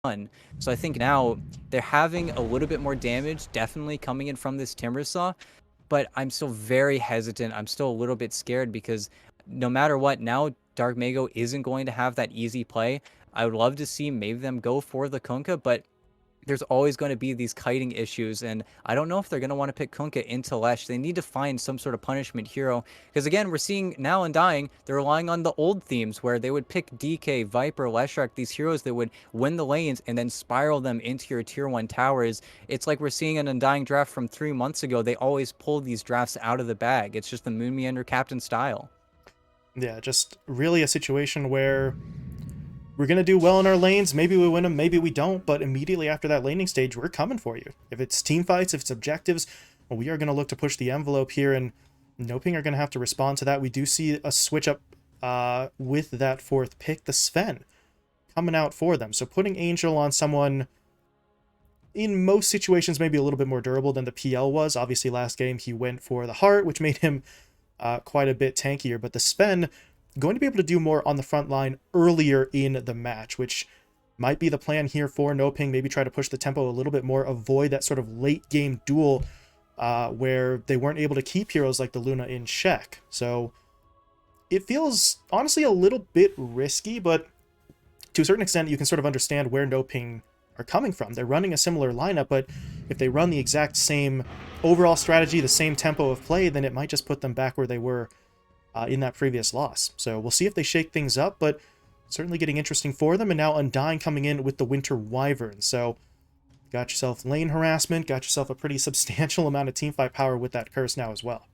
So I think now they're having a little bit more damage, definitely coming in from this Timbersaw, but I'm still very hesitant. I'm still a little bit scared because no matter what, now Dark Mago isn't going to have that easy play. I would love to see maybe them go for the Kunkka, but there's always going to be these kiting issues, and I don't know if they're going to want to pick Kunkka into Lesh. They need to find some sort of punishment hero, because again, we're seeing now Undying, they're relying on the old themes where they would pick DK, Viper, Leshrac, these heroes that would win the lanes and then spiral them into your tier 1 towers. It's like we're seeing an Undying draft from 3 months ago. They always pull these drafts out of the bag. It's just the Moon Meander captain style. Yeah, just really a situation where we're going to do well in our lanes. Maybe we win them, maybe we don't. But immediately after that laning stage, we're coming for you. If it's team fights, if it's objectives, well, we are going to look to push the envelope here. And NoPing are going to have to respond to that. We do see a switch up with that fourth pick, the Sven, coming out for them. So putting Angel on someone in most situations maybe a little bit more durable than the PL was. Obviously, last game he went for the heart, which made him quite a bit tankier. But the Sven going to be able to do more on the front line earlier in the match, which might be the plan here for NoPing. Maybe try to push the tempo a little bit more, avoid that sort of late game duel where they weren't able to keep heroes like the Luna in check. So it feels honestly a little bit risky, but to a certain extent you can sort of understand where NoPing are coming from. They're running a similar lineup, but if they run the exact same overall strategy, the same tempo of play, then it might just put them back where they were in that previous loss. So we'll see if they shake things up, but certainly getting interesting for them. And now Undying coming in with the Winter Wyvern. So got yourself lane harassment, got yourself a pretty substantial amount of teamfight power with that curse now as well.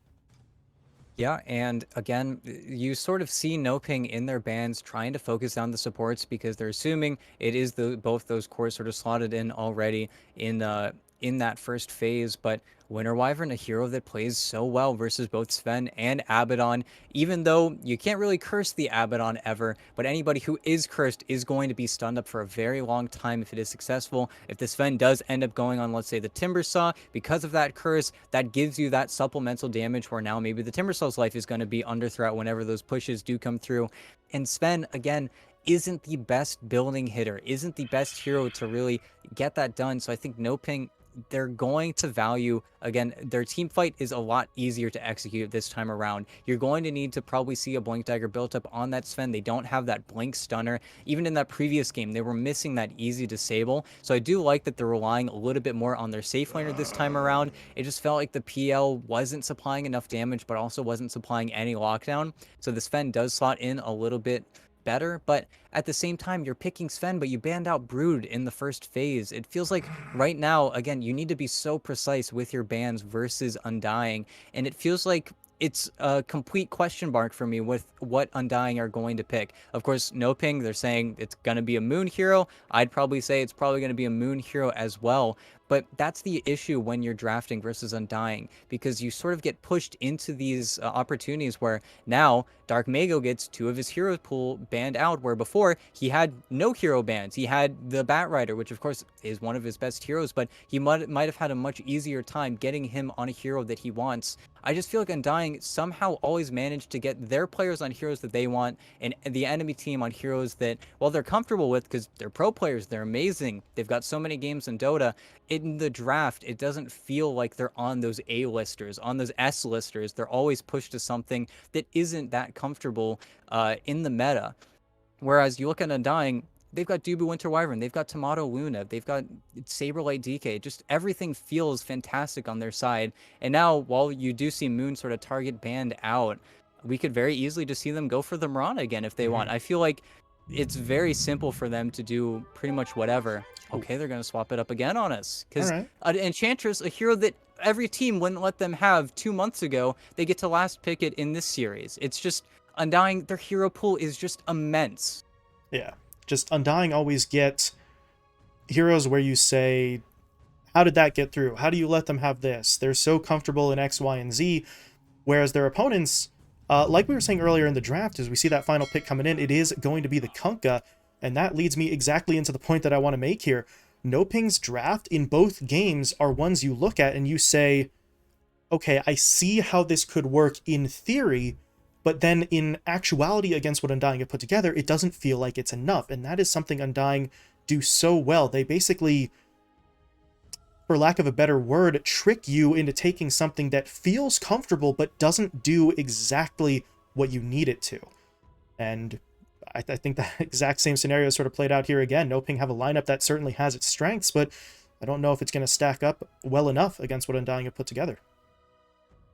Yeah, and again, you sort of see NoPing in their bans trying to focus on the supports because they're assuming it is both those cores sort of slotted in already in that first phase. But Winter Wyvern, a hero that plays so well versus both Sven and Abaddon, even though you can't really curse the Abaddon ever, but anybody who is cursed is going to be stunned up for a very long time if it is successful. If the Sven does end up going on, let's say, the Timbersaw, because of that curse, that gives you that supplemental damage where now maybe the Timbersaw's life is going to be under threat whenever those pushes do come through. And Sven, again, isn't the best building hitter, isn't the best hero to really get that done. So I think NoPing, they're going to value, again, their team fight is a lot easier to execute this time around. You're going to need to probably see a Blink Dagger built up on that Sven. They don't have that Blink Stunner. Even in that previous game, they were missing that easy disable. So I do like that they're relying a little bit more on their safe laner this time around. It just felt like the PL wasn't supplying enough damage, but also wasn't supplying any lockdown. So the Sven does slot in a little bit better, but at the same time, you're picking Sven, but you banned out Brood in the first phase. It feels like right now, again, you need to be so precise with your bans versus Undying, and it feels like it's a complete question mark for me with what Undying are going to pick. Of course, NoPing, they're saying it's going to be a Moon hero. I'd probably say it's probably going to be a Moon hero as well. But that's the issue when you're drafting versus Undying, because you sort of get pushed into these opportunities where now Dark Mago gets two of his hero pool banned out, where before he had no hero bans. He had the Bat Rider, which of course is one of his best heroes, but he might have had a much easier time getting him on a hero that he wants. I just feel like Undying somehow always managed to get their players on heroes that they want and the enemy team on heroes that, well, they're comfortable with because they're pro players, they're amazing, they've got so many games in Dota. In the draft, it doesn't feel like they're on those A-listers, on those S-listers. They're always pushed to something that isn't that comfortable in the meta. Whereas you look at Undying, they've got Dubu Winter Wyvern, they've got Tomato Luna, they've got Saberlight DK. Just everything feels fantastic on their side. And now, while you do see Moon sort of target banned out, we could very easily just see them go for the Mirana again if they want. I feel like it's very simple for them to do pretty much whatever. Okay, they're going to swap it up again on us. All Because right. Enchantress, a hero that every team wouldn't let them have 2 months ago, they get to last pick it in this series. It's just Undying, their hero pool is just immense. Yeah. Just Undying always gets heroes where you say, how did that get through? How do you let them have this? They're so comfortable in X, Y, and Z. Whereas their opponents, like we were saying earlier in the draft, as we see that final pick coming in, it is going to be the Kunkka. And that leads me exactly into the point that I want to make here. NoPing's draft in both games are ones you look at and you say, okay, I see how this could work in theory, but then in actuality against what Undying have put together, it doesn't feel like it's enough. And that is something Undying do so well. They basically, for lack of a better word, trick you into taking something that feels comfortable but doesn't do exactly what you need it to. And I think that exact same scenario sort of played out here again. NoPing have a lineup that certainly has its strengths, but I don't know if it's going to stack up well enough against what Undying have put together.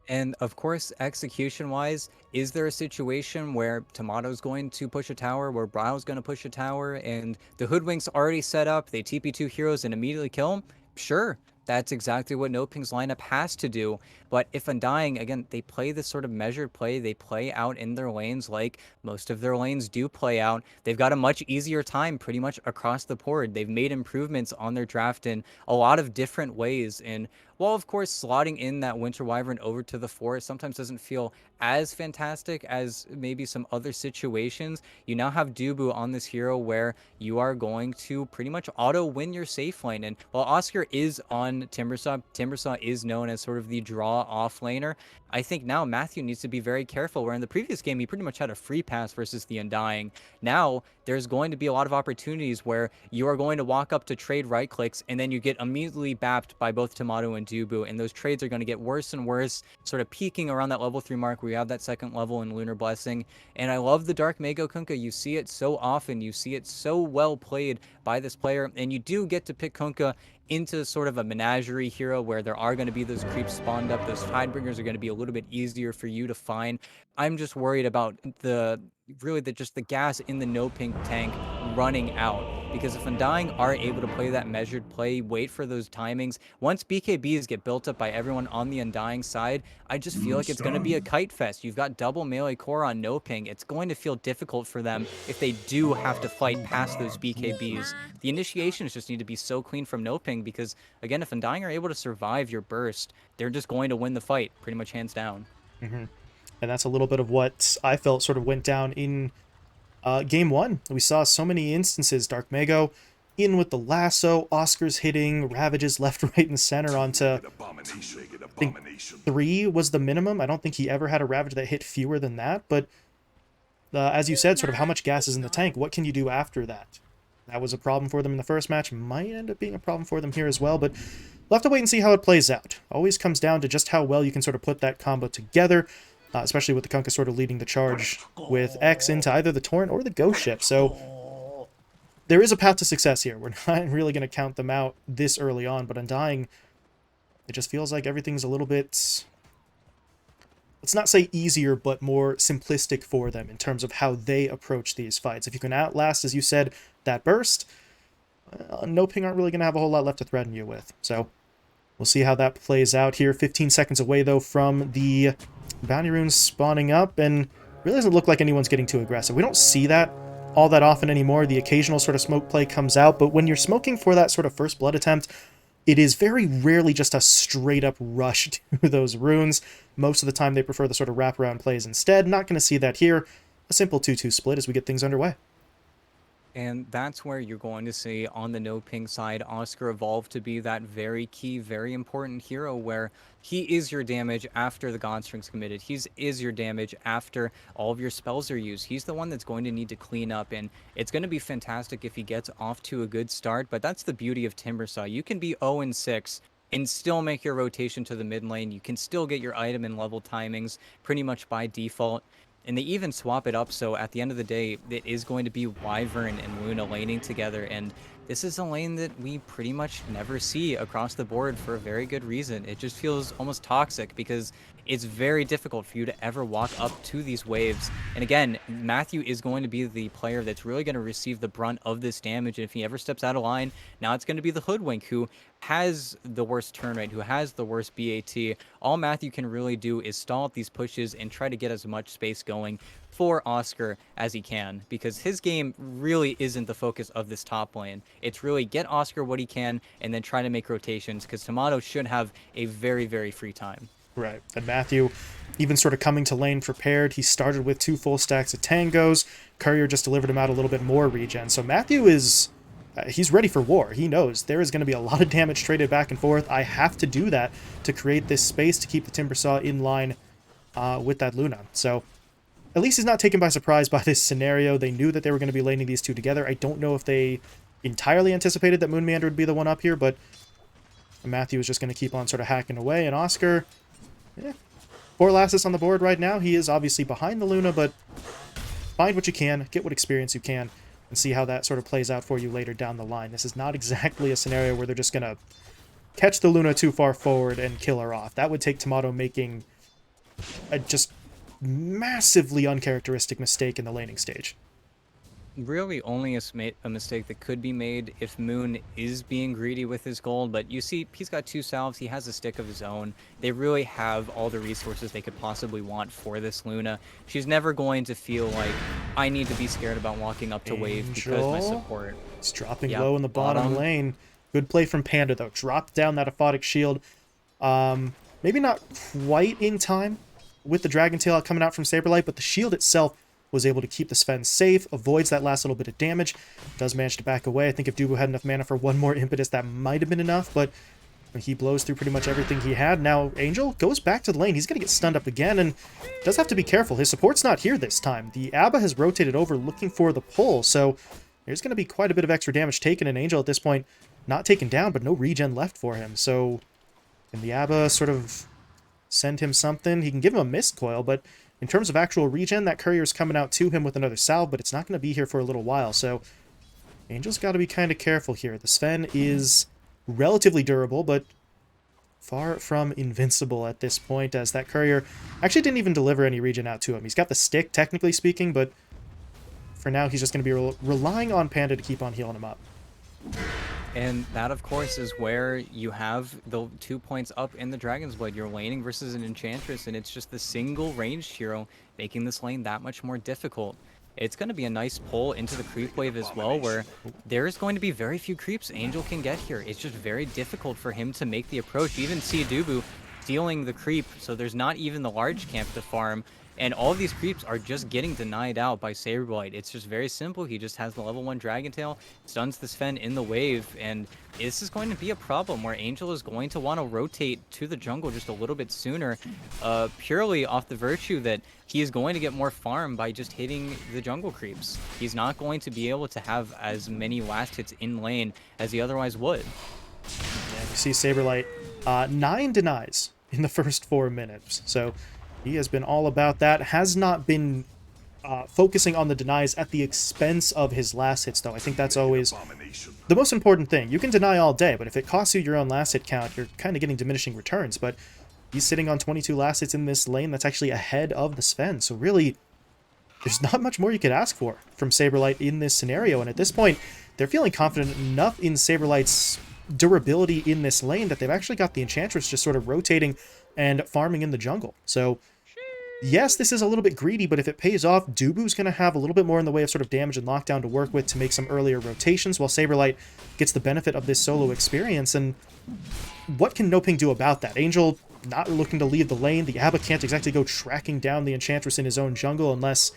And of course, execution wise, is there a situation where Tomato's going to push a tower, where Brow's going to push a tower, and the Hoodwinks already set up, they TP two heroes and immediately kill them? Sure, that's exactly what NoPing's lineup has to do. But if Undying, again, they play this sort of measured play, they play out in their lanes like most of their lanes do play out. They've got a much easier time pretty much across the board. They've made improvements on their draft in a lot of different ways. And while, of course, slotting in that Winter Wyvern over to the forest sometimes doesn't feel as fantastic as maybe some other situations, you now have Dubu on this hero where you are going to pretty much auto win your safe lane. And while Oscar is on Timbersaw, Timbersaw is known as sort of the draw off laner. I think now Matthew needs to be very careful. Where in the previous game, he pretty much had a free pass versus the Undying. Now, there's going to be a lot of opportunities where you are going to walk up to trade right clicks and then you get immediately bapped by both Tomato and Dubu. And those trades are going to get worse and worse, sort of peaking around that level 3 mark where you have that second level in Lunar Blessing. And I love the Dark Mago Kunkka. You see it so often. You see it so well played by this player. And you do get to pick Kunkka into sort of a menagerie hero where there are going to be those creeps spawned up. Those Tidebringers are going to be a little bit easier for you to find. I'm just worried about just the gas in the NoPing tank running out, because if Undying are able to play that measured play, wait for those timings, once BKBs get built up by everyone on the Undying side, I just feel like it's going to be a kite fest. You've got double melee core on NoPing. It's going to feel difficult for them if they do have to fight past those BKBs. The initiations just need to be so clean from NoPing because, again, if Undying are able to survive your burst, they're just going to win the fight pretty much hands down. Mm-hmm. And that's a little bit of what I felt sort of went down in game one. We saw so many instances. Dark Mago in with the lasso, Oscar's hitting, Ravages left, right, and center onto, I think 3 was the minimum. I don't think he ever had a Ravage that hit fewer than that. But as you said, sort of how much gas is in the tank? What can you do after that? That was a problem for them in the first match. Might end up being a problem for them here as well. But we'll have to wait and see how it plays out. Always comes down to just how well you can sort of put that combo together. Especially with the Kunkka sort of leading the charge with X into either the Torrent or the Ghost Ship. So there is a path to success here. We're not really going to count them out this early on, but Undying, it just feels like everything's a little bit, let's not say easier, but more simplistic for them in terms of how they approach these fights. If you can outlast, as you said, that burst, NoPing aren't really going to have a whole lot left to threaten you with. So we'll see how that plays out here. 15 seconds away, though, from the bounty runes spawning up, and really doesn't look like anyone's getting too aggressive. We don't see that all that often anymore. The occasional sort of smoke play comes out, but when you're smoking for that sort of first blood attempt, it is very rarely just a straight-up rush to those runes. Most of the time, they prefer the sort of wraparound plays instead. Not going to see that here. A simple 2-2 split as we get things underway. And that's where you're going to see on the NoPing side, Oscar evolve to be that very key, very important hero where he is your damage after the Godstring's committed. He is your damage after all of your spells are used. He's the one that's going to need to clean up, and it's going to be fantastic if he gets off to a good start, but that's the beauty of Timbersaw. You can be 0-6 and still make your rotation to the mid lane. You can still get your item and level timings pretty much by default. And they even swap it up, so at the end of the day, it is going to be Wyvern and Luna laning together, and this is a lane that we pretty much never see across the board for a very good reason. It just feels almost toxic because it's very difficult for you to ever walk up to these waves. And again, Matthew is going to be the player that's really going to receive the brunt of this damage, and if he ever steps out of line, now it's going to be the Hoodwink who has the worst turn rate, who has the worst BAT. All Matthew can really do is stall up these pushes and try to get as much space going for Oscar as he can, because his game really isn't the focus of this top lane. It's really get Oscar what he can and then try to make rotations, because Tomato should have a very, very free time. Right, and Matthew, even sort of coming to lane prepared, he started with 2 full stacks of Tangos. Courier just delivered him out a little bit more regen. So Matthew is, he's ready for war. He knows there is going to be a lot of damage traded back and forth. I have to do that to create this space to keep the Timbersaw in line with that Luna. So at least he's not taken by surprise by this scenario. They knew that they were going to be laning these two together. I don't know if they entirely anticipated that Moon Meander would be the one up here, but Matthew is just going to keep on sort of hacking away, and Oscar, 4 lasses on the board right now. He is obviously behind the Luna, but find what you can, get what experience you can, and see how that sort of plays out for you later down the line. This is not exactly a scenario where they're just going to catch the Luna too far forward and kill her off. That would take Tomato making a just massively uncharacteristic mistake in the laning stage. Really only a mistake that could be made if Moon is being greedy with his gold, but you see he's got 2 salves, he has a stick of his own. They really have all the resources they could possibly want for this Luna. She's never going to feel like, I need to be scared about walking up to wave because my support. It's dropping low in the bottom lane. Good play from Panda, though. Dropped down that Aphotic Shield. Maybe not quite in time with the Dragon Tail coming out from Saberlight, but the shield itself was able to keep the Sven safe, avoids that last little bit of damage, does manage to back away. I think if Dubu had enough mana for one more impetus, that might have been enough, but he blows through pretty much everything he had. Now, Angel goes back to the lane. He's going to get stunned up again, and does have to be careful. His support's not here this time. The Abba has rotated over looking for the pull, so there's going to be quite a bit of extra damage taken, and Angel at this point not taken down, but no regen left for him. So can the Abba sort of send him something? He can give him a Mist Coil, but in terms of actual regen, that Courier's coming out to him with another salve, but it's not going to be here for a little while, so Angel's got to be kind of careful here. The Sven is relatively durable, but far from invincible at this point, as that Courier actually didn't even deliver any regen out to him. He's got the stick, technically speaking, but for now he's just going to be relying on Panda to keep on healing him up. And that, of course, is where you have the 2 points up in the Dragon's Blade. You're laning versus an Enchantress, and it's just the single ranged hero making this lane that much more difficult. It's going to be a nice pull into the creep wave as well, where there's going to be very few creeps Angel can get here. It's just very difficult for him to make the approach. You even see Dubu stealing the creep, so there's not even the large camp to farm. And all of these creeps are just getting denied out by Saberblight. It's just very simple. He just has the level 1 Dragon Tail, stuns the Sven in the wave, and this is going to be a problem where Angel is going to want to rotate to the jungle just a little bit sooner, purely off the virtue that he is going to get more farm by just hitting the jungle creeps. He's not going to be able to have as many last hits in lane as he otherwise would. Yeah, you see Saberlight, 9 denies in the first 4 minutes, so he has been all about that. Has not been focusing on the denies at the expense of his last hits, though. I think that's always the most important thing. You can deny all day, but if it costs you your own last hit count, you're kind of getting diminishing returns. But he's sitting on 22 last hits in this lane. That's actually ahead of the Sven. So really, there's not much more you could ask for from Saberlight in this scenario. And at this point, they're feeling confident enough in Saberlight's durability in this lane that they've actually got the Enchantress just sort of rotating and farming in the jungle. So yes, this is a little bit greedy, but if it pays off, Dubu's going to have a little bit more in the way of sort of damage and lockdown to work with to make some earlier rotations, while Saberlight gets the benefit of this solo experience. And what can NoPing do about that? Angel not looking to leave the lane. The Abba can't exactly go tracking down the Enchantress in his own jungle unless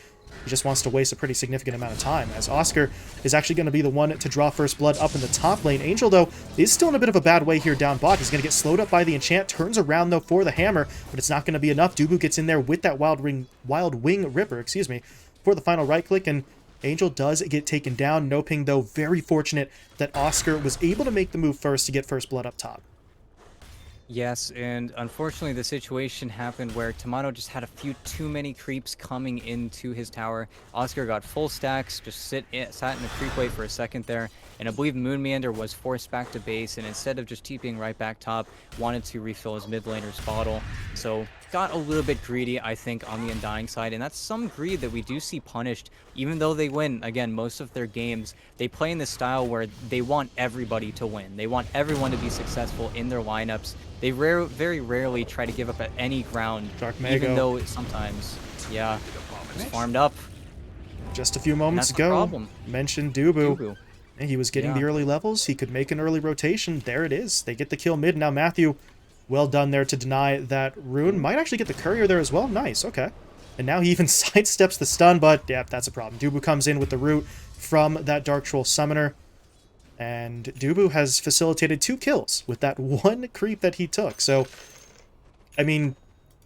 he just wants to waste a pretty significant amount of time, as Oscar is actually going to be the one to draw first blood up in the top lane. Angel, though, is still in a bit of a bad way here down bot. He's going to get slowed up by the enchant, turns around, though, for the hammer, but it's not going to be enough. Dubu gets in there with that Wild Wing Ripper, for the final right click, and Angel does get taken down. NoPing, though, very fortunate that Oscar was able to make the move first to get first blood up top. Yes, and unfortunately the situation happened where Tomato just had a few too many creeps coming into his tower. Oscar got full stacks, just sat in the creep wave for a second there, and I believe Moon Meander was forced back to base, and instead of just TPing right back top, wanted to refill his mid laner's bottle. So got a little bit greedy, I think, on the Undying side, and that's some greed that we do see punished. Even though they win, again, most of their games, they play in this style where they want everybody to win. They want everyone to be successful in their lineups. They very rarely try to give up at any ground, even though sometimes, yeah, it's farmed up. Just a few moments ago, mentioned Dubu. He was getting the early levels. He could make an early rotation. There it is. They get the kill mid. Now Matthew, well done there to deny that rune. Might actually get the Courier there as well. Nice, okay. And now he even sidesteps the stun, but yeah, that's a problem. Dubu comes in with the root from that Dark Troll Summoner. And Dubu has facilitated 2 kills with that 1 creep that he took. So, I mean,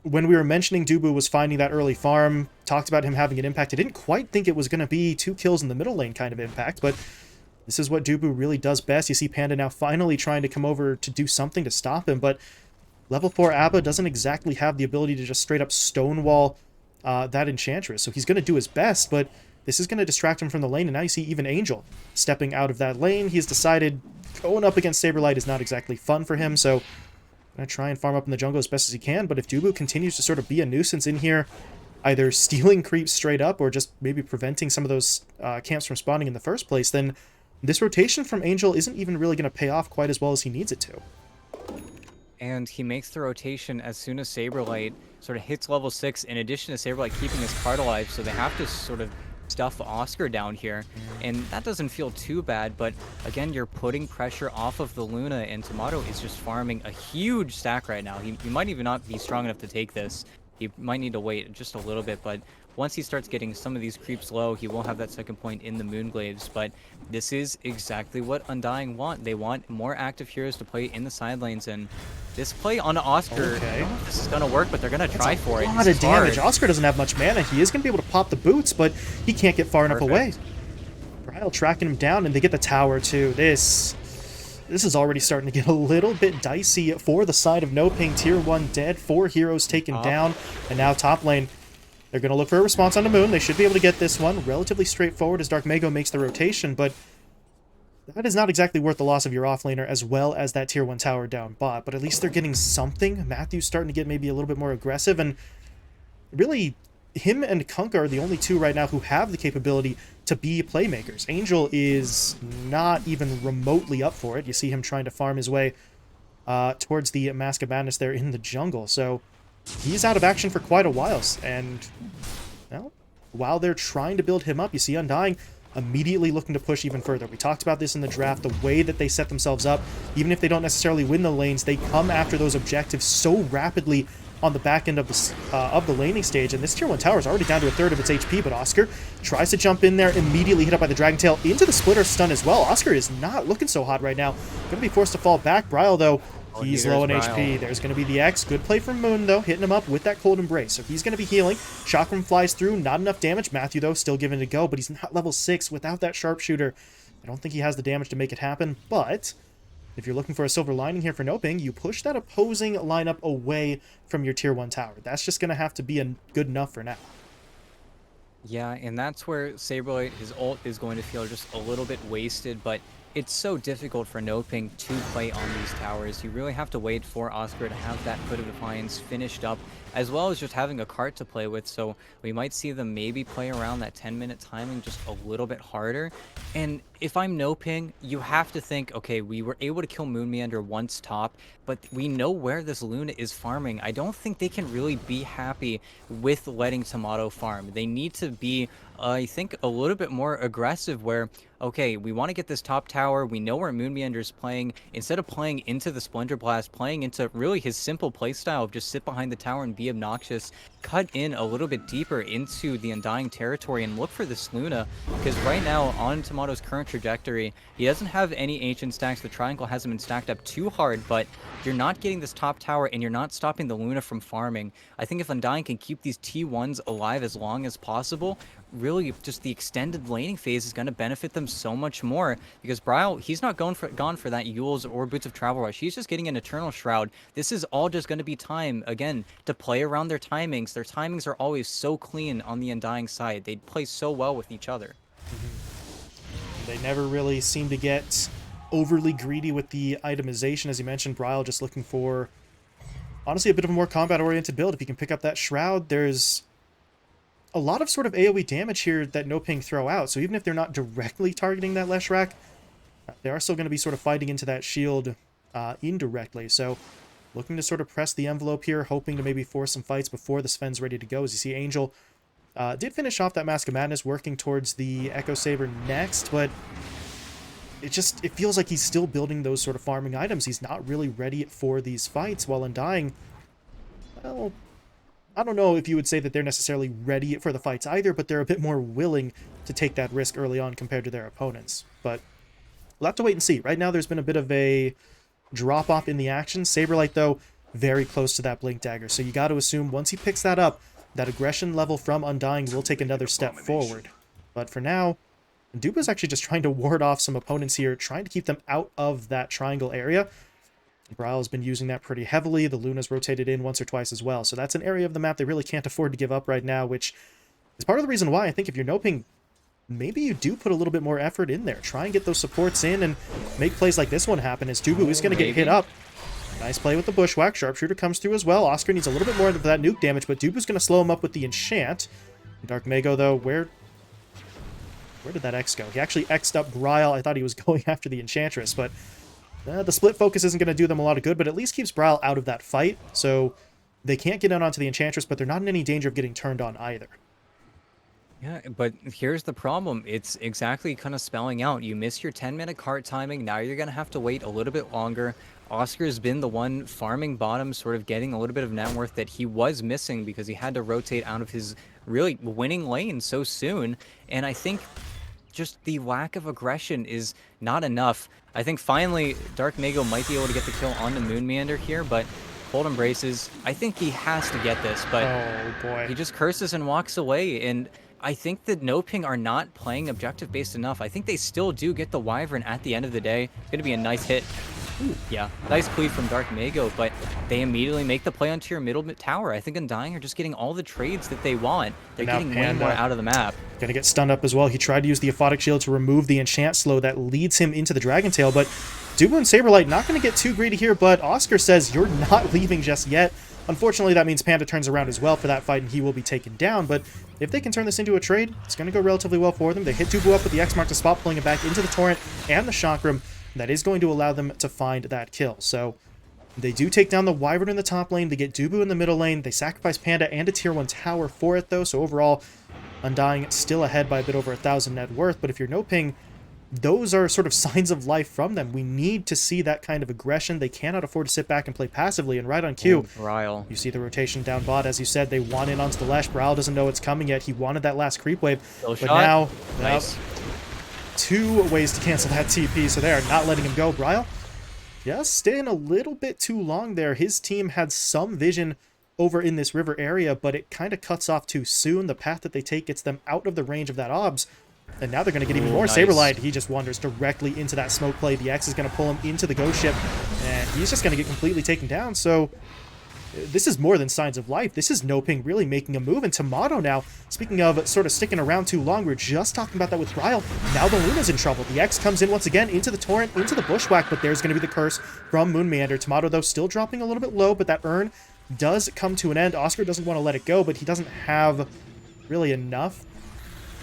when we were mentioning Dubu was finding that early farm, talked about him having an impact, I didn't quite think it was going to be 2 kills in the middle lane kind of impact, but This is what Dubu really does best. You see Panda now finally trying to come over to do something to stop him, but level 4 Abba doesn't exactly have the ability to just straight up stonewall that Enchantress. So he's going to do his best, but this is going to distract him from the lane, and now you see even Angel stepping out of that lane. He's decided going up against Saberlight is not exactly fun for him, so going to try and farm up in the jungle as best as he can, but if Dubu continues to sort of be a nuisance in here, either stealing creeps straight up or just maybe preventing some of those camps from spawning in the first place, then this rotation from Angel isn't even really going to pay off quite as well as he needs it to. And he makes the rotation as soon as Saberlight sort of hits level 6, in addition to Saberlight keeping his card alive, so they have to sort of stuff Oscar down here, and that doesn't feel too bad, but again, you're putting pressure off of the Luna, and Tomato is just farming a huge stack right now. He might even not be strong enough to take this. He might need to wait just a little bit, but once he starts getting some of these creeps low, he will have that second point in the Moonglaives, but this is exactly what Undying want. They want more active heroes to play in the side lanes, and this play on Oscar, Okay. I don't know if this is going to work, but they're going to try for it. A lot of damage. Oscar doesn't have much mana. He is going to be able to pop the boots, but he can't get far enough away. Bryle tracking him down, and they get the tower too. This is already starting to get a little bit dicey for the side of NoPing. Tier 1 dead, 4 heroes taken down, and now top lane. They're going to look for a response on the moon. They should be able to get this one relatively straightforward as Dark Mago makes the rotation, but that is not exactly worth the loss of your offlaner as well as that tier 1 tower down bot, but at least they're getting something. Matthew's starting to get maybe a little bit more aggressive, and really, him and Kunkka are the only two right now who have the capability to be playmakers. Angel is not even remotely up for it. You see him trying to farm his way towards the Mask of Madness there in the jungle, so he's out of action for quite a while, and well, while they're trying to build him up, you see Undying immediately looking to push even further. We talked about this in the draft, the way that they set themselves up. Even if they don't necessarily win the lanes, they come after those objectives so rapidly on the back end of the laning stage, and this tier 1 tower is already down to a third of its HP, but Oscar tries to jump in there, immediately hit up by the Dragon Tail into the splitter stun as well. Oscar is not looking so hot right now. Going to be forced to fall back. Bryle, though, he's low on HP. There's going to be the X. Good play from Moon, though, hitting him up with that Cold Embrace. So he's going to be healing. Chakram flies through. Not enough damage. Matthew, though, still giving it a go, but he's not level 6 without that Sharpshooter. I don't think he has the damage to make it happen, but if you're looking for a silver lining here for NoPing, you push that opposing lineup away from your tier 1 tower. That's just going to have to be good enough for now. Yeah, and that's where Saberlight, his ult is going to feel just a little bit wasted, but it's so difficult for NoPing to play on these towers. You really have to wait for Oscar to have that Foot of Defiance finished up, as well as just having a cart to play with, so we might see them maybe play around that 10-minute timing just a little bit harder. And if I'm NoPing, you have to think, okay, we were able to kill Moon Meander once top, but we know where this Luna is farming. I don't think they can really be happy with letting Tomato farm. They need to be, I think, a little bit more aggressive where, okay, we want to get this top tower, we know where Moon Meander is playing. Instead of playing into the Splinter Blast, playing into really his simple playstyle of just sit behind the tower and be obnoxious, cut in a little bit deeper into the Undying territory and look for this Luna, because right now, on Tomato's current trajectory, he doesn't have any ancient stacks. The triangle hasn't been stacked up too hard, but you're not getting this top tower and you're not stopping the Luna from farming. I think if Undying can keep these T1s alive as long as possible, really just the extended laning phase is going to benefit them so much more, because Bryle, he's not gone for that Yule's or Boots of Travel Rush. He's just getting an Eternal Shroud. This is all just going to be time, again, to play around their timings. Their timings are always so clean on the Undying side. They play so well with each other. They never really seem to get overly greedy with the itemization. As you mentioned, Bryle just looking for, honestly, a bit of a more combat-oriented build. If you can pick up that Shroud, there's a lot of sort of AoE damage here that NoPing throw out. So even if they're not directly targeting that Leshrac, they are still going to be sort of fighting into that shield indirectly. So looking to sort of press the envelope here, hoping to maybe force some fights before the Sven's ready to go. As you see, Angel did finish off that Mask of Madness, working towards the Echo Saber next, but it feels like he's still building those sort of farming items. He's not really ready for these fights, while Undying, well, I don't know if you would say that they're necessarily ready for the fights either, but they're a bit more willing to take that risk early on compared to their opponents. But we'll have to wait and see. Right now, there's been a bit of a drop-off in the action. Saberlight, though, very close to that Blink Dagger. So you got to assume once he picks that up, that aggression level from Undying will take another step forward. But for now, And Duba's actually just trying to ward off some opponents here, trying to keep them out of that triangle area. Bryle has been using that pretty heavily. The Luna's rotated in once or twice as well. So that's an area of the map they really can't afford to give up right now, which is part of the reason why I think if you're NoPing, maybe you do put a little bit more effort in there. Try and get those supports in and make plays like this one happen, as Dubu is going to get hit up. Nice play with the Bushwhack. Sharpshooter comes through as well. Oscar needs a little bit more of that nuke damage, but Dubu's going to slow him up with the enchant. Dark Mago, though, where did that X go? He actually X'd up Bryle. I thought he was going after the Enchantress, but the split focus isn't going to do them a lot of good, but at least keeps Bryle out of that fight, so they can't get in onto the Enchantress, but they're not in any danger of getting turned on either. Yeah, but here's the problem. It's exactly kind of spelling out. You miss your 10-minute cart timing. Now you're going to have to wait a little bit longer. Oscar's been the one farming bottom, sort of getting a little bit of net worth that he was missing because he had to rotate out of his really winning lane so soon. And I think just the lack of aggression is not enough. I think finally Dark Mago might be able to get the kill on the Moon Meander here, but Cold Embraces, I think he has to get this, but oh boy, he just curses and walks away. And I think that NoPing are not playing objective-based enough. I think they still do get the Wyvern at the end of the day. It's going to be a nice hit. Ooh, yeah, nice cleave from Dark Mago, but they immediately make the play onto your middle tower. I think Undying are just getting all the trades that they want. They're getting way more out of the map. Gonna get stunned up as well. He tried to use the Aphotic Shield to remove the enchant slow that leads him into the Dragon Tail, but Dubu and Saberlight not going to get too greedy here, but Oscar says, you're not leaving just yet. Unfortunately, that means Panda turns around as well for that fight, and he will be taken down, but if they can turn this into a trade, it's going to go relatively well for them. They hit Dubu up with the X mark to spot, pulling him back into the Torrent and the Chakram. That is going to allow them to find that kill. So they do take down the Wyvern in the top lane. They get Dubu in the middle lane. They sacrifice Panda and a tier 1 tower for it, though. So overall, Undying still ahead by a bit over 1,000 net worth. But if you're NoPing, those are sort of signs of life from them. We need to see that kind of aggression. They cannot afford to sit back and play passively. And right on cue, Bryle. You see the rotation down bot. As you said, they want in onto the Lash. Bryle doesn't know it's coming yet. He wanted that last creep wave. But now, nice. Two ways to cancel that TP, so they are not letting him go. Bryle, just staying a little bit too long there. His team had some vision over in this river area, but it kind of cuts off too soon. The path that they take gets them out of the range of that obs, and now they're going to get even more. Nice. Saberlight, he just wanders directly into that smoke play. The X is going to pull him into the ghost ship, and he's just going to get completely taken down. So this is more than signs of life. This is NoPing really making a move. And Tomato now, speaking of sort of sticking around too long, we are just talking about that with Bryle. Now the Luna's in trouble. The X comes in once again into the Torrent, into the Bushwhack, but there's going to be the curse from Moon Meander. Tomato, though, still dropping a little bit low, but that urn does come to an end. Oscar doesn't want to let it go, but he doesn't have really enough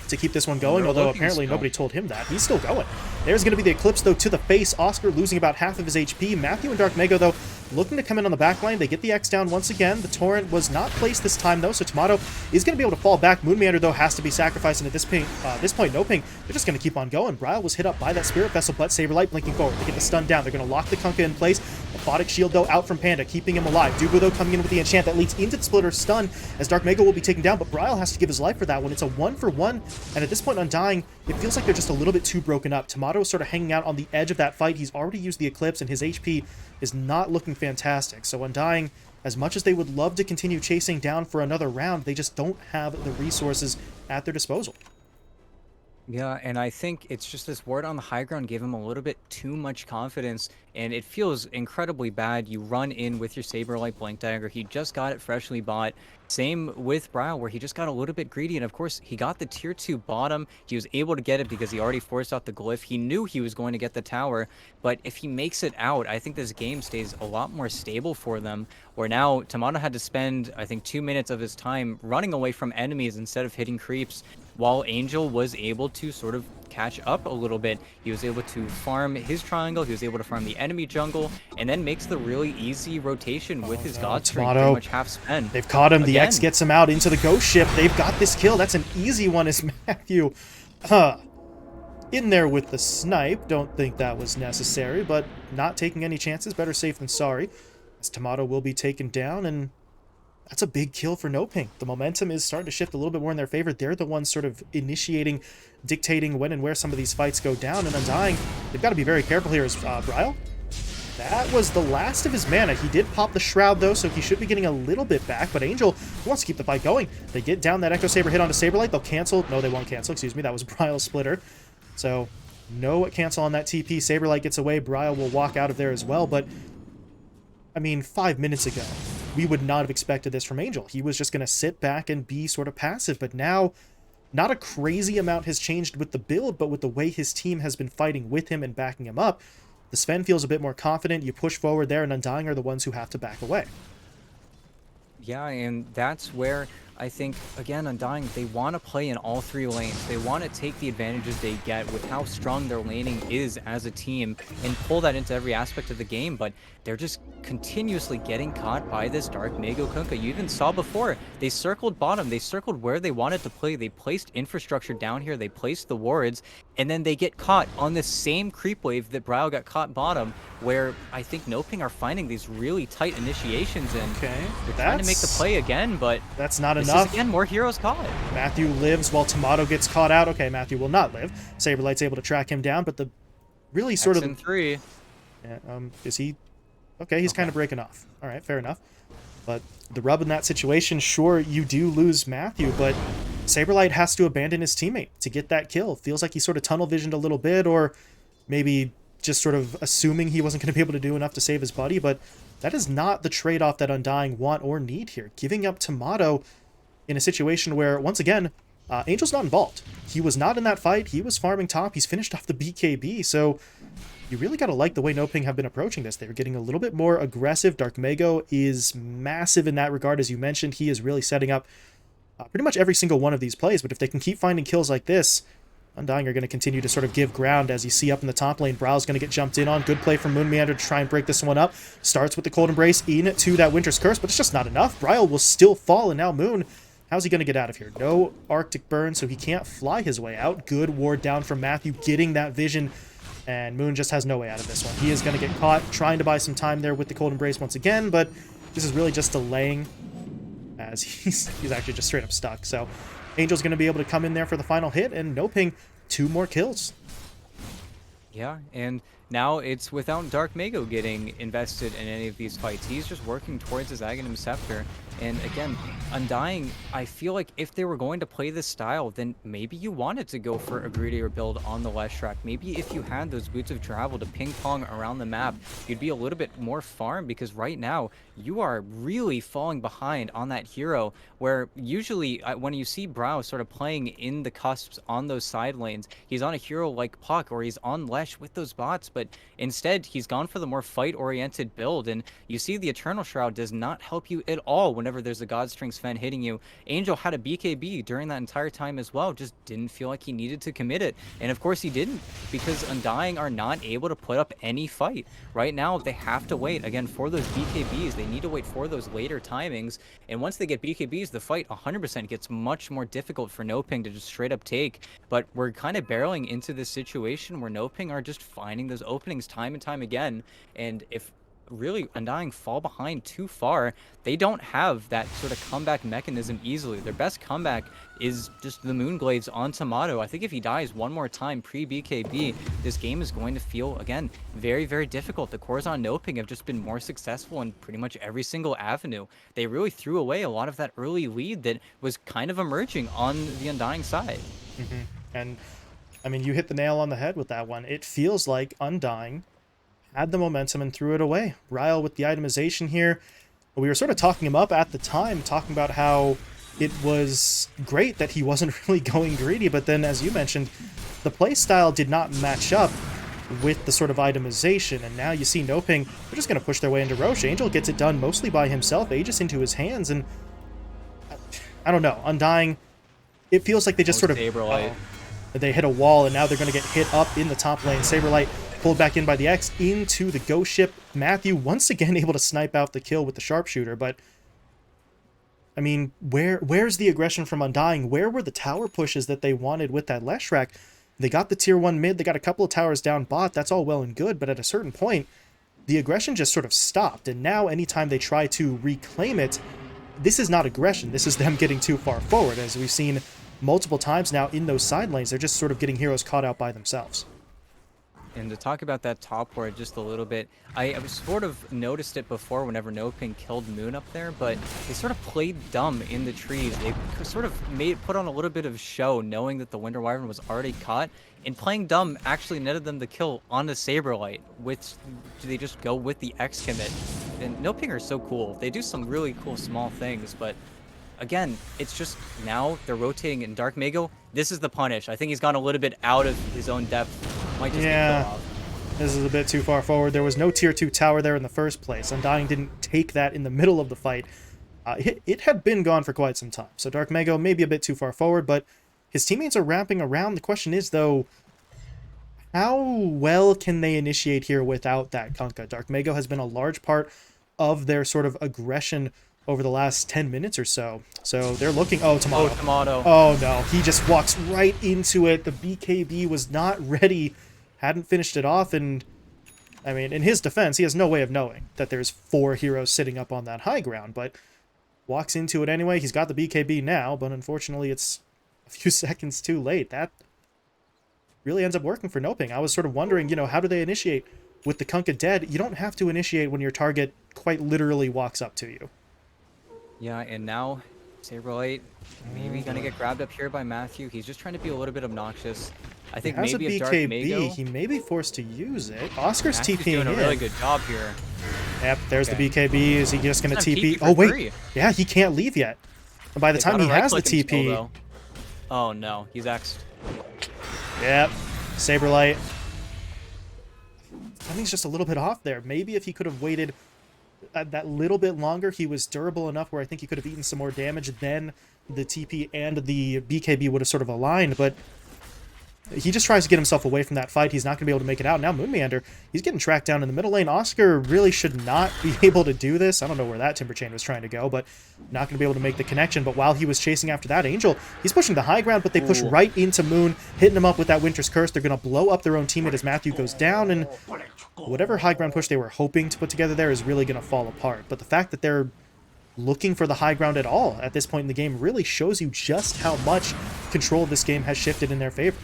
to keep this one going, although apparently nobody told him that. He's still going. There's going to be the Eclipse, though, to the face. Oscar losing about half of his HP. Matthew and Dark Mago, though, looking to come in on the back line. They get the X down once again. The Torrent was not placed this time, though, so Tomato is going to be able to fall back. Moon Meander, though, has to be sacrificed, and at this point, NoPing, they're just going to keep on going. Bryle was hit up by that Spirit Vessel, but Saberlight blinking forward. They get the stun down. They're going to lock the Kunkka in place. Aphotic Shield, though, out from Panda, keeping him alive. Dubu, though, coming in with the enchant that leads into the Splitter stun, as Dark Mago will be taken down, but Bryle has to give his life for that one. It's a 1-for-1, and at this point, Undying, it feels like they're just a little bit too broken up. Tomato is sort of hanging out on the edge of that fight. He's already used the Eclipse, and his HP is not looking fantastic. So Undying, as much as they would love to continue chasing down for another round, they just don't have the resources at their disposal. Yeah, and I think it's just this ward on the high ground gave him a little bit too much confidence, and it feels incredibly bad. You run in with your Saberlight Blink Dagger. He just got it freshly bought. Same with Bryle, where he just got a little bit greedy, and of course, he got the tier 2 bottom. He was able to get it because he already forced out the glyph. He knew he was going to get the tower, but if he makes it out, I think this game stays a lot more stable for them, where now Tomato had to spend, I think, 2 minutes of his time running away from enemies instead of hitting creeps, while Angel was able to sort of catch up a little bit. He was able to farm his triangle, he was able to farm the enemy jungle, and then makes the really easy rotation with his God Strength pretty much half spent. They've caught him. The X gets him out into the ghost ship. They've got this kill. That's an easy one as Matthew in there with the snipe. Don't think that was necessary, but not taking any chances. Better safe than sorry, as Tomato will be taken down, and that's a big kill for NoPing. The momentum is starting to shift a little bit more in their favor. They're the ones sort of initiating, dictating when and where some of these fights go down. And Undying, they've got to be very careful here as Bryle. That was the last of his mana. He did pop the Shroud, though, so he should be getting a little bit back. But Angel wants to keep the fight going. They get down that Echo Saber hit onto Saberlight. They'll cancel. No, they won't cancel. Excuse me. That was Bryle's Splitter. So no cancel on that TP. Saberlight gets away. Brile will walk out of there as well. But, I mean, 5 minutes ago, we would not have expected this from Angel. He was just going to sit back and be sort of passive. But now, not a crazy amount has changed with the build, but with the way his team has been fighting with him and backing him up, the Sven feels a bit more confident. You push forward there, and Undying are the ones who have to back away. Yeah, and that's where I think, again, Undying, they want to play in all three lanes. They want to take the advantages they get with how strong their laning is as a team and pull that into every aspect of the game, but they're just continuously getting caught by this Dark Mago Kunkka. You even saw before, they circled bottom, they circled where they wanted to play, they placed infrastructure down here, they placed the wards, and then they get caught on the same creep wave that Brile got caught bottom, where I think NoPing are finding these really tight initiations, and Okay, they're trying to make the play again, but that's not this enough. is, again, more heroes caught. Matthew lives while Tomato gets caught out. Okay, Matthew will not live. Saberlight's able to track him down, but the really sort X of... in 3. Yeah, is he... Okay, he's kind of breaking off. All right, fair enough. But the rub in that situation, sure, you do lose Matthew, but Saberlight has to abandon his teammate to get that kill. Feels like he sort of tunnel visioned a little bit, or maybe just sort of assuming he wasn't going to be able to do enough to save his buddy, but that is not the trade-off that Undying want or need here. Giving up Tomato in a situation where, once again, Angel's not involved. He was not in that fight. He was farming top. He's finished off the BKB, so you really got to like the way NoPing have been approaching this. They're getting a little bit more aggressive. Dark Mago is massive in that regard. As you mentioned, he is really setting up pretty much every single one of these plays, but if they can keep finding kills like this, Undying are going to continue to sort of give ground. As you see up in the top lane, Brile's going to get jumped in on. Good play from Moon Meander to try and break this one up. Starts with the Cold Embrace into that Winter's Curse, but it's just not enough. Brile will still fall, and now Moon, how's he going to get out of here? No Arctic Burn, so he can't fly his way out. Good ward down from Matthew, getting that vision, and Moon just has no way out of this one. He is going to get caught, trying to buy some time there with the Cold Embrace once again, but this is really just delaying, as he's actually just straight up stuck. So Angel's going to be able to come in there for the final hit, and NoPing, 2 more kills. Yeah, and now it's without Dark Mago getting invested in any of these fights. He's just working towards his Aghanim Scepter. And again, Undying, I feel like if they were going to play this style, then maybe you wanted to go for a greedier build on the Leshrac. Maybe if you had those Boots of Travel to ping-pong around the map, you'd be a little bit more farm, because right now, you are really falling behind on that hero, where usually when you see Brow sort of playing in the cusps on those side lanes, he's on a hero like Puck, or he's on Lesh with those bots, but instead, he's gone for the more fight-oriented build, and you see the Eternal Shroud does not help you at all whenever there's a Godstring Sven hitting you. Angel had a BKB during that entire time as well, just didn't feel like he needed to commit it, and of course he didn't, because Undying are not able to put up any fight. Right now, they have to wait, again, for those BKBs. They need to wait for those later timings, and once they get BKBs, the fight 100% gets much more difficult for NoPing to just straight up take, but we're kind of barreling into this situation where NoPing are just finding those openings time and time again, and if really Undying fall behind too far, they don't have that sort of comeback mechanism easily. Their best comeback is just the Moonglaives on Tomato. I think if he dies one more time pre-BKB, this game is going to feel, again, very, very difficult. The cores on NoPing have just been more successful in pretty much every single avenue. They really threw away a lot of that early lead that was kind of emerging on the Undying side. And, I mean, you hit the nail on the head with that one. It feels like Undying had the momentum and threw it away. Ryle with the itemization here. We were sort of talking him up at the time, talking about how it was great that he wasn't really going greedy, but then, as you mentioned, the playstyle did not match up with the sort of itemization, and now you see NoPing, they're just going to push their way into Roche. Angel gets it done mostly by himself, Aegis into his hands, and I don't know, Undying, it feels like they just sort of... They hit a wall, and now they're going to get hit up in the top lane. Saberlight pulled back in by the X into the ghost ship. Matthew once again able to snipe out the kill with the sharpshooter, but I mean, where's the aggression from Undying? Where were the tower pushes that they wanted with that Leshrac? They got the tier 1 mid, they got a couple of towers down bot, that's all well and good, but at a certain point, the aggression just sort of stopped, and now anytime they try to reclaim it, this is not aggression, this is them getting too far forward, as we've seen multiple times now in those side lanes. They're just sort of getting heroes caught out by themselves. And to talk about that top ward just a little bit, I was sort of noticed it before whenever NoPing killed Moon up there, but they sort of played dumb in the trees. They sort of put on a little bit of show, knowing that the Winter Wyvern was already caught, and playing dumb actually netted them the kill on the Saberlight, which they just go with the X commit. And NoPing are so cool. They do some really cool small things, but again, it's just now they're rotating in Dark Mago. This is the punish. I think he's gone a little bit out of his own depth. Might just get killed Yeah, off. this is a bit too far forward. There was no tier 2 tower there in the first place. Undying didn't take that in the middle of the fight. It had been gone for quite some time. So Dark Mago maybe a bit too far forward, but his teammates are wrapping around. The question is, though, how well can they initiate here without that Kunkka? Dark Mago has been a large part of their sort of aggression over the last 10 minutes or so. So they're looking... Oh, Oh, Tomato. Tomato. Oh, no. He just walks right into it. The BKB was not ready, hadn't finished it off, and... I mean, in his defense, he has no way of knowing that there's 4 heroes sitting up on that high ground, but walks into it anyway. He's got the BKB now, but unfortunately it's a few seconds too late. That really ends up working for NoPing. I was sort of wondering, how do they initiate with the Kunkka dead? You don't have to initiate when your target quite literally walks up to you. Yeah, and now Saberlight maybe gonna get grabbed up here by Matthew. He's just trying to be a little bit obnoxious. I He think has maybe a if Dark BKB. Mago... He may be forced to use it. Oscar's Matthew's TPing doing a in. really good job here. Yep, there's Okay. the BKB. Is he just going to It's on TP? TP Oh, for wait. free. Yeah, he can't leave yet. And by the They time gotta he has the right-click him still, TP... though. Oh no, he's X'd. Yep. Saberlight. I think he's just a little bit off there. Maybe if he could have waited that little bit longer, he was durable enough where I think he could have eaten some more damage, then the TP and the BKB would have sort of aligned, but he just tries to get himself away from that fight. He's not going to be able to make it out. Now Moonmeander, he's getting tracked down in the middle lane. Oscar really should not be able to do this. I don't know where that Timber Chain was trying to go, but not going to be able to make the connection. But while he was chasing after that Angel, he's pushing the high ground, but they push right into Moon, hitting him up with that Winter's Curse. They're going to blow up their own teammate as Matthew goes down, and whatever high ground push they were hoping to put together there is really going to fall apart. But the fact that they're looking for the high ground at all at this point in the game really shows you just how much control of this game has shifted in their favor.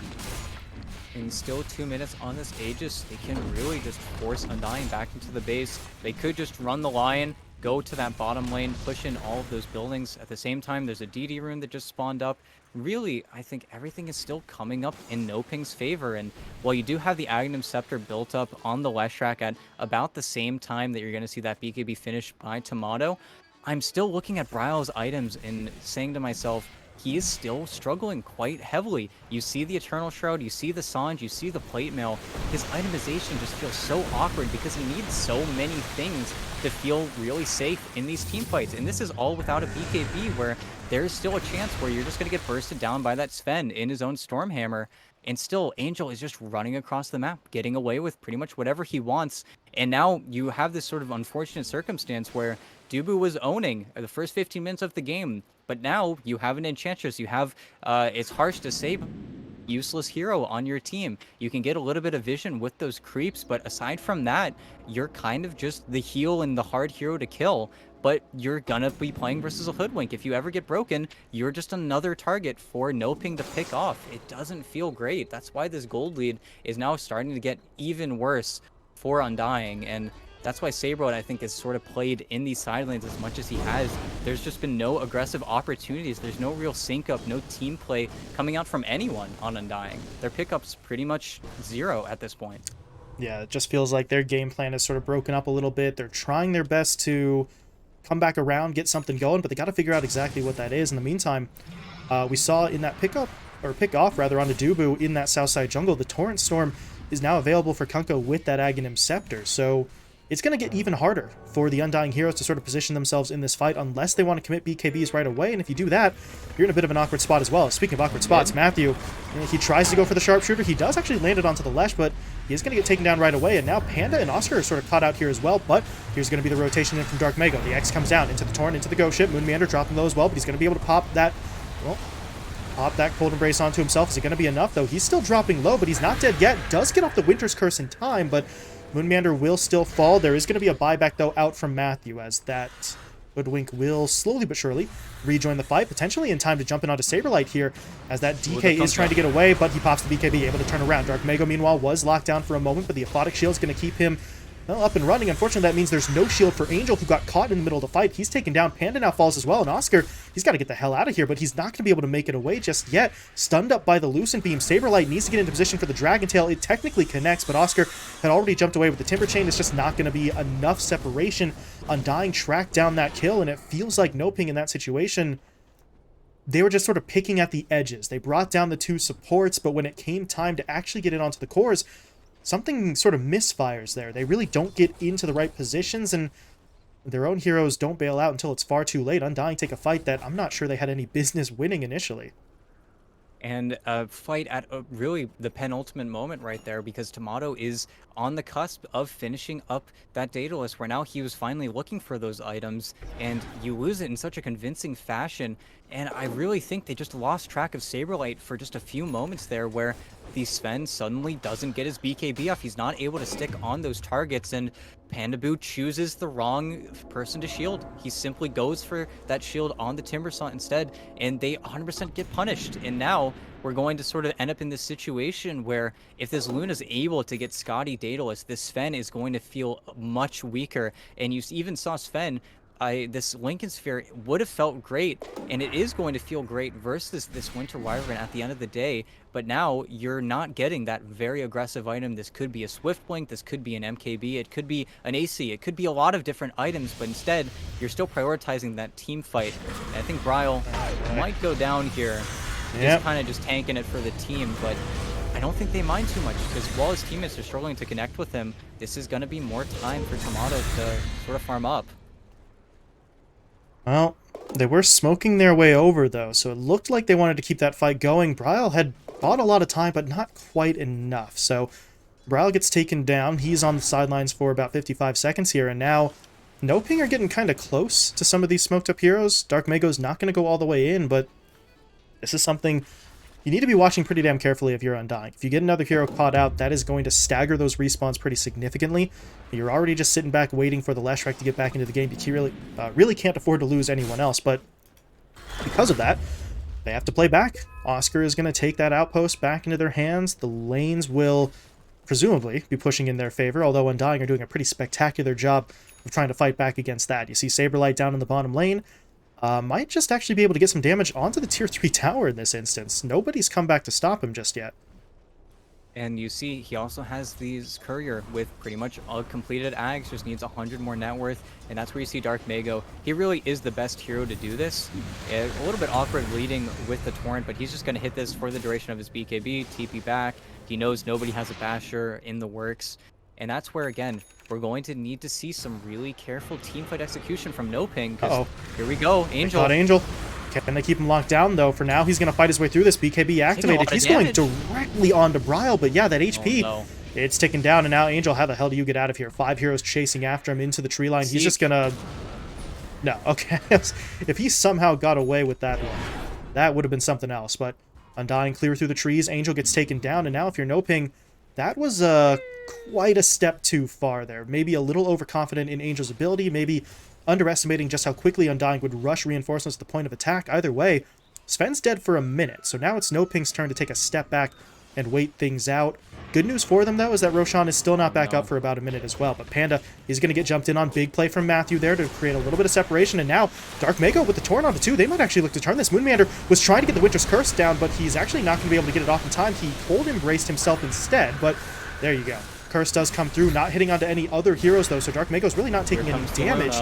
And still 2 minutes on this Aegis, they can really just force Undying back into the base. They could just run the Lion, go to that bottom lane, push in all of those buildings. At the same time, there's a DD rune that just spawned up. Really, I think everything is still coming up in NoPing's favor. And while you do have the Agnum Scepter built up on the Leshrac at about the same time that you're going to see that BKB finish by Tomato, I'm still looking at Bryle's items and saying to myself, he is still struggling quite heavily. You see the Eternal Shroud, you see the Sange, you see the Plate Mail. His itemization just feels so awkward because he needs so many things to feel really safe in these team fights. And this is all without a BKB where there's still a chance where you're just going to get bursted down by that Sven in his own Stormhammer. And still, Angel is just running across the map, getting away with pretty much whatever he wants. And now you have this sort of unfortunate circumstance where Dubu was owning the first 15 minutes of the game, but now you have an Enchantress. You have, it's harsh to say, useless hero on your team. You can get a little bit of vision with those creeps, but aside from that, you're kind of just the heal and the hard hero to kill. But you're gonna be playing versus a Hoodwink. If you ever get broken, you're just another target for NoPing to pick off. It doesn't feel great. That's why this gold lead is now starting to get even worse for Undying, and that's why Saberlight, I think, has sort of played in these side lanes as much as he has. There's just been no aggressive opportunities. There's no real sync up, no team play coming out from anyone on Undying. Their pickup's pretty much zero at this point. Yeah, it just feels like their game plan is sort of broken up a little bit. They're trying their best to come back around, get something going, but they got to figure out exactly what that is. In the meantime, we saw in that pick off rather onto Dubu in that south side jungle, the Torrent Storm is now available for Kunkka with that Aghanim Scepter. So it's going to get even harder for the Undying heroes to sort of position themselves in this fight unless they want to commit BKBs right away. And if you do that, you're in a bit of an awkward spot as well. Speaking of awkward spots, Matthew, he tries to go for the sharpshooter. He does actually land it onto the Lesh, but he is going to get taken down right away. And now Panda and Oscar are sort of caught out here as well. But here's going to be the rotation in from Dark Mago. The X comes down into the Torrent, into the Ghost Ship. Moonmeander dropping low as well, but he's going to be able to pop that... Well, pop that Cold Embrace onto himself. Is it going to be enough, though? He's still dropping low, but he's not dead yet. Does get off the Winter's Curse in time, but Moonmeander will still fall. There is going to be a buyback, though, out from Matthew as that Hoodwink will slowly but surely rejoin the fight, potentially in time to jump in onto Saberlight here, as that DK is trying to get away, but he pops the BKB, able to turn around. Dark Mago, meanwhile, was locked down for a moment, but the Aphotic Shield is going to keep him up and running. Unfortunately, that means there's no shield for Angel, who got caught in the middle of the fight. He's taken down. Panda now falls as well, and Oscar, he's got to get the hell out of here, but he's not going to be able to make it away just yet. Stunned up by the Lucent Beam. Saberlight needs to get into position for the Dragon Tail. It technically connects, but Oscar had already jumped away with the Timber Chain. It's just not going to be enough separation. Undying tracked down that kill, and it feels like NoPing in that situation, they were just sort of picking at the edges. They brought down the two supports, but when it came time to actually get in onto the cores, something sort of misfires there. They really don't get into the right positions, and their own heroes don't bail out until it's far too late. Undying take a fight that I'm not sure they had any business winning initially. And a fight at really the penultimate moment right there, because Tomato is on the cusp of finishing up that Daedalus, where now he was finally looking for those items, and you lose it in such a convincing fashion. And I really think they just lost track of Saberlight for just a few moments there, where the Sven suddenly doesn't get his BKB off. He's not able to stick on those targets, and Pandaboo chooses the wrong person to shield. He simply goes for that shield on the Timbersaw instead, and they 100% get punished. And now we're going to sort of end up in this situation where if this Luna's able to get Scotty Daedalus, this Sven is going to feel much weaker. And you even saw Sven, this Lincoln Sphere would have felt great, and it is going to feel great versus this Winter Wyvern at the end of the day, but now you're not getting that very aggressive item. This could be a Swift Blink, this could be an MKB, it could be an AC, it could be a lot of different items, but instead, you're still prioritizing that team fight. And I think Bryle might go down here, just kind of just tanking it for the team, but I don't think they mind too much, because while his teammates are struggling to connect with him, this is going to be more time for Tomato to sort of farm up. Well, they were smoking their way over, though, so it looked like they wanted to keep that fight going. Bryle had bought a lot of time, but not quite enough. So Bryle gets taken down. He's on the sidelines for about 55 seconds here, and now NoPing are getting kind of close to some of these smoked-up heroes. Dark Mago's not going to go all the way in, but this is something you need to be watching pretty damn carefully if you're Undying. If you get another hero caught out, that is going to stagger those respawns pretty significantly. You're already just sitting back waiting for the Leshrac to get back into the game. You really can't afford to lose anyone else, but because of that, they have to play back. Oscar is going to take that outpost back into their hands. The lanes will presumably be pushing in their favor, although Undying are doing a pretty spectacular job of trying to fight back against that. You see Saberlight down in the bottom lane. Might just actually be able to get some damage onto the tier 3 tower in this instance. Nobody's come back to stop him just yet. And you see, he also has these Courier with pretty much all completed ags, just needs 100 more net worth, and that's where you see Dark Mago. He really is the best hero to do this. A little bit awkward leading with the Torrent, but he's just going to hit this for the duration of his BKB, TP back. He knows nobody has a Basher in the works, and that's where, again, we're going to need to see some really careful teamfight execution from NoPing. Here we go, Angel. Angel. Can they keep him locked down, though? For now, he's going to fight his way through this. BKB activated. He's going directly onto Bryle, but yeah, that HP, it's ticking down, and now Angel, how the hell do you get out of here? 5 heroes chasing after him into the tree line. He's just going to... No, okay. If he somehow got away with that one, that would have been something else, but Undying clear through the trees. Angel gets taken down, and now if you're NoPing, that was quite a step too far there. Maybe a little overconfident in Angel's ability, maybe underestimating just how quickly Undying would rush reinforcements to the point of attack. Either way, Sven's dead for a minute, so now it's NoPing's turn to take a step back and wait things out. Good news for them, though, is that Roshan is still not back up for about a minute as well, but Panda is going to get jumped in on. Big play from Matthew there to create a little bit of separation, and now Dark Mago with the Torrent onto 2. They might actually look to turn this. Moonmander was trying to get the Winter's Curse down, but he's actually not going to be able to get it off in time. He cold embraced himself instead, but there you go. Curse does come through, not hitting onto any other heroes, though, so Dark Mago's really not taking any damage.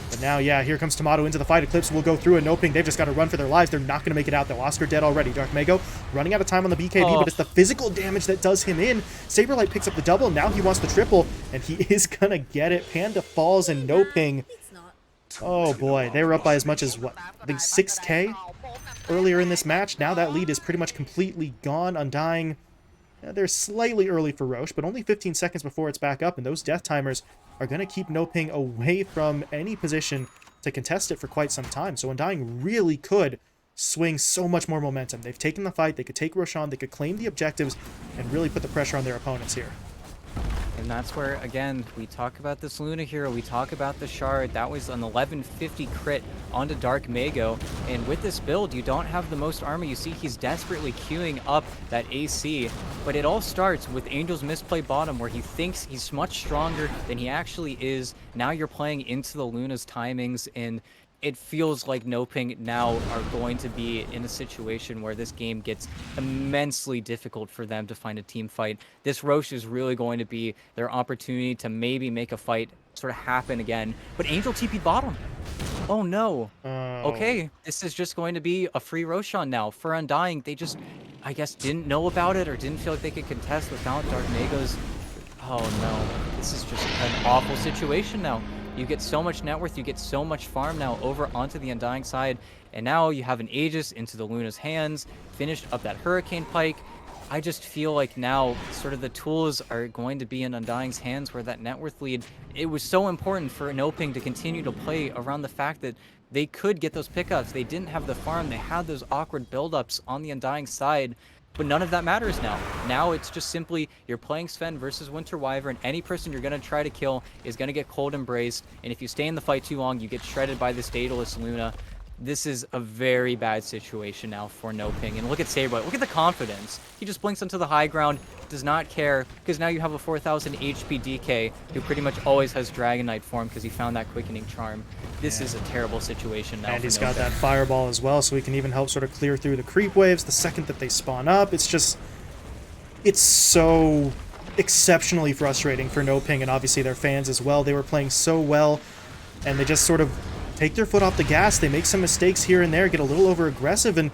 But now, yeah, here comes Tomato into the fight. Eclipse will go through, and NoPing, they've just got to run for their lives. They're not going to make it out, though. Oscar dead already. Dark Mago running out of time on the BKB, but it's the physical damage that does him in. Saberlight picks up the double. Now he wants the triple, and he is going to get it. Panda falls, and NoPing, oh boy, they were up by as much as, what, I think 6K earlier in this match. Now that lead is pretty much completely gone. Undying, they're slightly early for Roche, but only 15 seconds before it's back up, and those death timers are going to keep NoPing away from any position to contest it for quite some time. So Undying really could swing so much more momentum. They've taken the fight, they could take Roshan, they could claim the objectives, and really put the pressure on their opponents here. And And that's where, again, we talk about this Luna hero, we talk about the Shard. That was an 1150 crit onto Dark Mago. And with this build, you don't have the most armor. You see he's desperately queuing up that AC. But it all starts with Angel's misplay bottom, where he thinks he's much stronger than he actually is. Now you're playing into the Luna's timings, and it feels like NoPing now are going to be in a situation where this game gets immensely difficult for them to find a team fight. This Roche is really going to be their opportunity to maybe make a fight sort of happen again. But Angel TP bottom. Oh no. Oh, Okay, this is just going to be a free Roshan now. For Undying, they just, I guess, didn't know about it or didn't feel like they could contest without Dark Mago's. Oh no, this is just an awful situation now. You get so much net worth, you get so much farm now over onto the Undying side, and now you have an Aegis into the Luna's hands, finished up that Hurricane Pike. I just feel like now sort of the tools are going to be in Undying's hands where that net worth lead, it was so important for NoPing to continue to play around the fact that they could get those pickups. They didn't have the farm, they had those awkward buildups on the Undying side, but none of that matters now. Now it's just simply you're playing Sven versus Winter Wyvern. Any person you're going to try to kill is going to get cold embraced. And if you stay in the fight too long, you get shredded by this Daedalus Luna. This is a very bad situation now for NoPing. And look at Saberlight. Look at the confidence. He just blinks onto the high ground, does not care, because now you have a 4,000 HP DK who pretty much always has Dragon Knight form because he found that quickening charm. This yeah. is a terrible situation now And for he's got NoPing. that fireball as well, so he can even help sort of clear through the creep waves the second that they spawn up. It's just, it's so exceptionally frustrating for NoPing and obviously their fans as well. They were playing so well, and they just sort of take their foot off the gas. They make some mistakes here and there, get a little over aggressive, and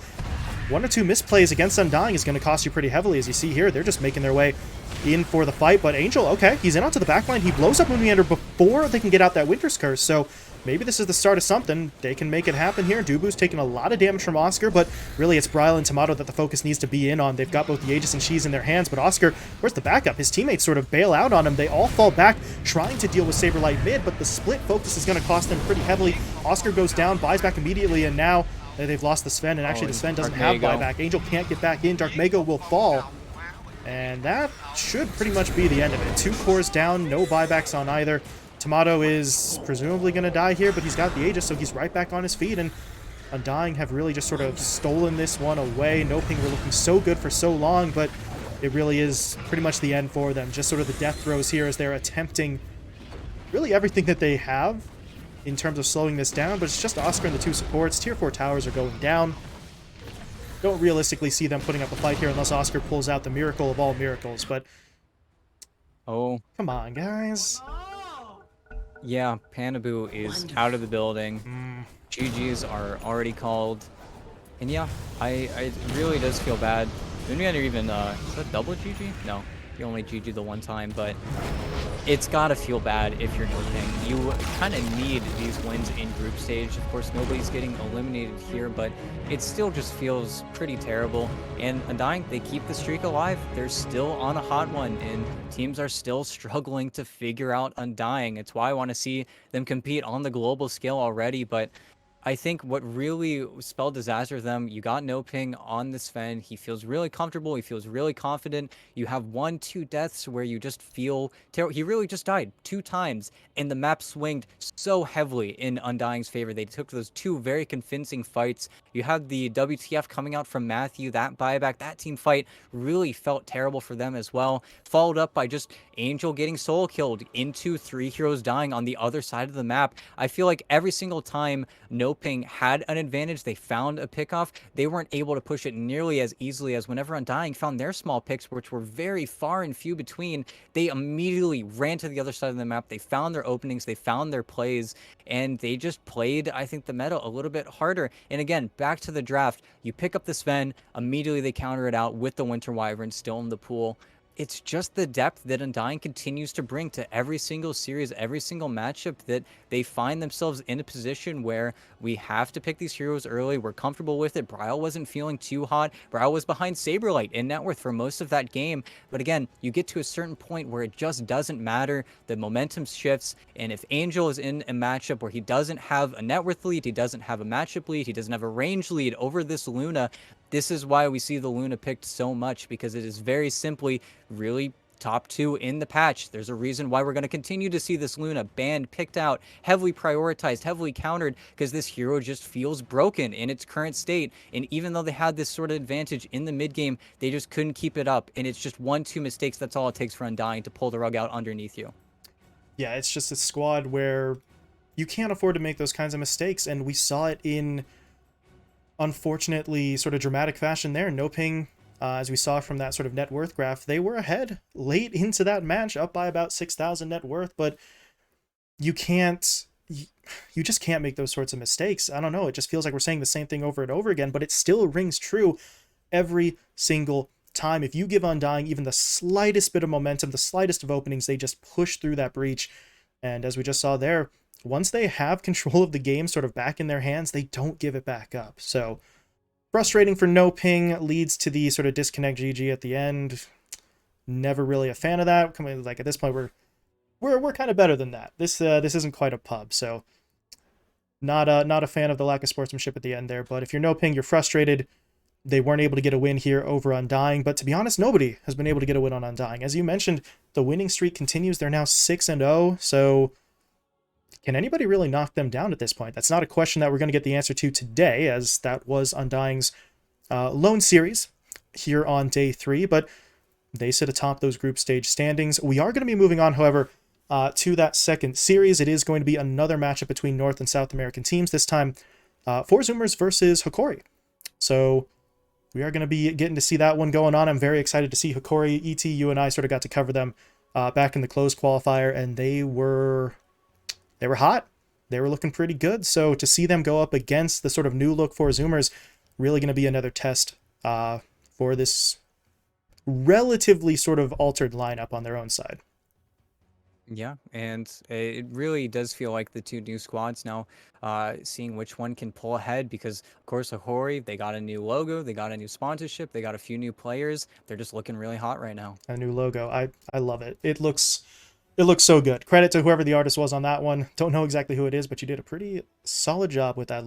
one or two misplays against Undying is going to cost you pretty heavily. As you see here, they're just making their way in for the fight. But Angel, okay, he's in onto the backline. He blows up Moonmeander before they can get out that Winter's Curse. So maybe this is the start of something. They can make it happen here. Dubu's taking a lot of damage from Oscar, but really it's Bryle and Tomato that the focus needs to be in on. They've got both the Aegis and Shees in their hands, but Oscar, where's the backup? His teammates sort of bail out on him. They all fall back trying to deal with Saberlight mid, but the split focus is going to cost them pretty heavily. Oscar goes down, buys back immediately, and now they've lost the Sven, and actually the Sven doesn't have buyback. Angel can't get back in. Dark Mago will fall. And that should pretty much be the end of it. 2 cores down, no buybacks on either. Tomato is presumably going to die here, but he's got the Aegis, so he's right back on his feet. And Undying have really just sort of stolen this one away. NoPing were looking so good for so long, but it really is pretty much the end for them. Just sort of the death throes here as they're attempting really everything that they have in terms of slowing this down, but it's just Oscar and the 2 supports. Tier 4 towers are going down. Don't realistically see them putting up a fight here unless Oscar pulls out the miracle of all miracles, but Oh, come on, guys. yeah, Panaboo is out of the building. GG's are already called. And yeah, it really does feel bad. Moonmeander even, is that double GG? No, he only GG'd the one time, but it's gotta feel bad if you're NoPing. You kind of need these wins in group stage. Of course, nobody's getting eliminated here, but it still just feels pretty terrible. And Undying, they keep the streak alive. They're still on a hot one, and teams are still struggling to figure out Undying. It's why I want to see them compete on the global scale already, but I think what really spelled disaster to them, you got NoPing on this Sven. He feels really comfortable. He feels really confident. You have 1-2 deaths where you just feel terrible. He really just died 2 times, and the map swinged so heavily in Undying's favor. They took those 2 very convincing fights. You had the WTF coming out from Matthew, that buyback, that team fight really felt terrible for them as well. Followed up by just Angel getting soul killed into 3 heroes dying on the other side of the map. I feel like every single time NoPing had an advantage, they found a pickoff, they weren't able to push it nearly as easily as whenever Undying found their small picks, which were very far and few between. They immediately ran to the other side of the map. They found their openings, they found their plays, and they just played, I think, the meta a little bit harder. And again, back to the draft, you pick up the Sven, immediately they counter it out with the Winter Wyvern still in the pool. It's just the depth that Undying continues to bring to every single series, every single matchup, that they find themselves in a position where we have to pick these heroes early. We're comfortable with it. Bryle wasn't feeling too hot. Bryle was behind Saberlight in net worth for most of that game. But again, you get to a certain point where it just doesn't matter. The momentum shifts. And if Angel is in a matchup where he doesn't have a net worth lead, he doesn't have a matchup lead, he doesn't have a range lead over this Luna, this is why we see the Luna picked so much, because it is very simply really top 2 in the patch. There's a reason why we're going to continue to see this Luna banned, picked out, heavily prioritized, heavily countered, because this hero just feels broken in its current state. And even though they had this sort of advantage in the mid game, they just couldn't keep it up. And it's just 1-2 mistakes. That's all it takes for Undying to pull the rug out underneath you. Yeah, it's just a squad where you can't afford to make those kinds of mistakes, and we saw it in unfortunately sort of dramatic fashion there. NoPing, as we saw from that sort of net worth graph, they were ahead late into that match, up by about 6,000 net worth, but you can't, you just can't make those sorts of mistakes. I don't know, it just feels like we're saying the same thing over and over again, but it still rings true every single time. If you give Undying even the slightest bit of momentum, the slightest of openings, they just push through that breach. And as we just saw there, once they have control of the game sort of back in their hands, they don't give it back up. So frustrating for NoPing, leads to the sort of disconnect GG at the end. Never really a fan of that. Like at this point, we're kind of better than that. This isn't quite a pub, so not a fan of the lack of sportsmanship at the end there. But if you're NoPing, you're frustrated. They weren't able to get a win here over Undying, but to be honest, nobody has been able to get a win on Undying. As you mentioned, the winning streak continues. They're now 6-0, so can anybody really knock them down at this point? That's not a question that we're going to get the answer to today, as that was Undying's lone series here on day 3, but they sit atop those group stage standings. We are going to be moving on, however, to that second series. It is going to be another matchup between North and South American teams, this time Four Zoomers versus Hikori. So we are going to be getting to see that one going on. I'm very excited to see Hikori. ET, you and I sort of got to cover them back in the closed qualifier, and they were hot. They were looking pretty good. So to see them go up against the sort of new look Four Zoomers, really going to be another test for this relatively sort of altered lineup on their own side. Yeah, and it really does feel like the two new squads now, seeing which one can pull ahead because, of course, Ahori, they got a new logo, they got a new sponsorship, they got a few new players. They're just looking really hot right now. A new logo. I love it. It looks so good. Credit to whoever the artist was on that one. Don't know exactly who it is, but you did a pretty solid job with that